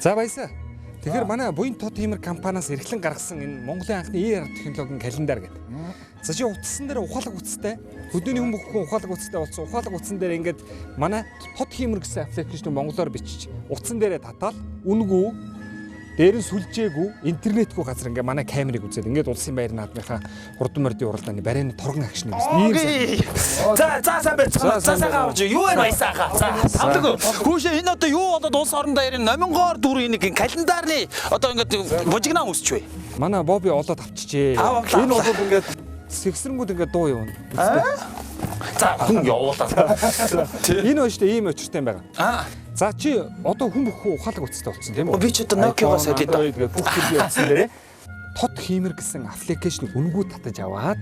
За баясаа. Тэгэхээр манай буян тод тиймэр компаниас эрхлэн гаргасан энэ Монголын анхны ER технологийн календар гэдэг. За чи утсан дээр ухаалаг утастай. Хөдөөний хүн бүхэн ухаалаг утастай болсон. Ухаалаг утсан дээр ингээд манай тод тиймэр гэсэн аппликейшн монголоор бичиж утсан дээрээ татаал үнгүү дээр нь сүлжээгүй интернетгүй газар ингээ манай камерыг үзээд ингээд улсын баяр наадмынхаа хурдан мордын уралдааны барайны торгон агшны гэсэн. За байж байгаа. За авч юу вэ баясааха. За хамдаг. Хүүшээ энэ одоо юу болоод улс орон даяарын номингоор дүр энийг календарны одоо ингээд бужигнаа үсч вэ. Манай Боби олоод авчижээ. Энэ бол ингээд сэгсрэнгүүд ингээд дуу явна. За хүн явуулаа. Энэ нь шүү дээ ийм очиртай юм байгаа. За чи одоо хүн бүхэн ухаалаг утастай болсон тийм үү? Би ч одоо Nokia-гаас хэлээд байгаа. Бүх зүйл утсан дээрээ тод хиймэр гэсэн аппликейшнийг үнгүү татаж аваад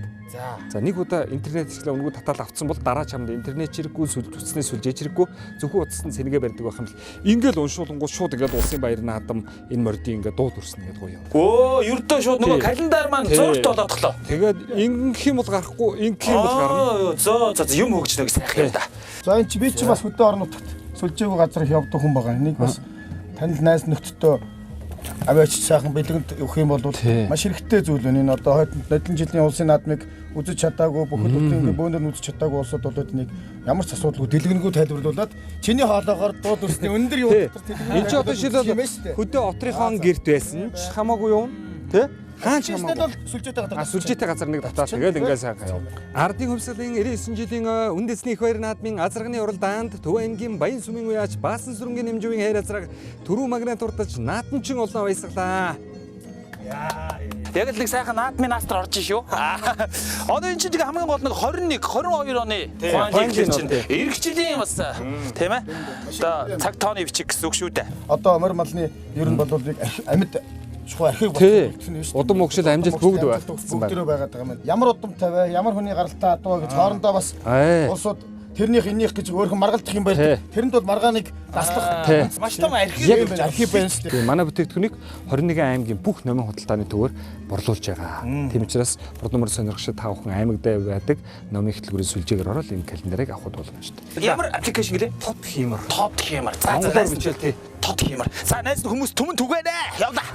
за нэг удаа интернет хэсгээр үнгүү татаад авцсан бол дараа чамд интернет чирэггүй утасны сүлжээ чирэггүй зөвхөн утасны цэнэгээ барьдаг байх юм л ингээл уншуулангууд шууд ингээд улсын баяр наадам энэ мордын ингээд дууд үрснэ гэдэг гоё юм. Өө ердөө шууд нөгөө календар маань зургт болоодглоо. Тэгээд ингэх юм бол гарахгүй ингэх юм бол гарна. За юм хөгжнө гэсэн сайхан юм да. За энэ чи би чи бас хөдөө орнуудад сүлжээгүй газар их явдаг хүн байгаа. Энийг бас танил найз нөхдөдөө аваач сайхан бэлгэнд өгөх юм бол маш хэрэгтэй зүйл байна. Энэ одоо нодлон жилийн улсын наадмыг үзэж чадаагүй бүхэл бүтэн бөөнөр нь үзэж чадаагүй улсууд бол энийг ямар ч асуудалгүй дэлгэрэнгүй тайлбарлуулад чиний хоолоогоор дууд үрсний өндөр юу дотор энэ ч одоо шилэл хөдөө отрынхон гэрт байсан ч хамаагүй юм тий Хаач хамаагүй сүлжээтэй газар нэг татаад тэгэл ингээ сайхан яв. Ардын хувьсгалын 99 жилийн үндэсний их баяр наадмын азарганы уралдаанд Төв аймгийн Баян сүмийн уяач Баасан сүрэнгийн нэмжүүгийн хайр азраг түрүү магнат урдаж наадамчин олноо баясгалаа. Яг л нэг сайхан наадмын астар орж шүү. Одоо энэ чинь хамгийн гол нэг 21 22 оны хуан чинь эх жилийн бас тийм ээ. Одоо цаг тооны бичиг гэсэн үг шүү дээ. Одоо мөр малны ер нь бол амьд шухуу архив болсон шүү дээ. Удам өгшил амжилт бүгд багтсан байгаа юм. Ямар удам тавиа, ямар хүний гаралтай адуу гэж хоорондоо бас улсууд тэрнийх энийх гэж өөрхөн маргалдах юм байна. Тэрэнд бол маргааныг даслах маш том архив байна шүү дээ. Манай бүтээгдэхүүнийг 21 аймгийн бүх номын худалдааны төвөөр борлуулж байгаа. Тийм учраас Бурднамөр сонирхогчид та бүхэн аймагтай байдаг номын хөтөлбөрийн сүлжээгээр ороод энэ календарыг авах болно шүү дээ. Ямар аппликейшн гэлээ? Тод хиймэр. За найз хүмүүс түмэн түгэнэ. Явлаа.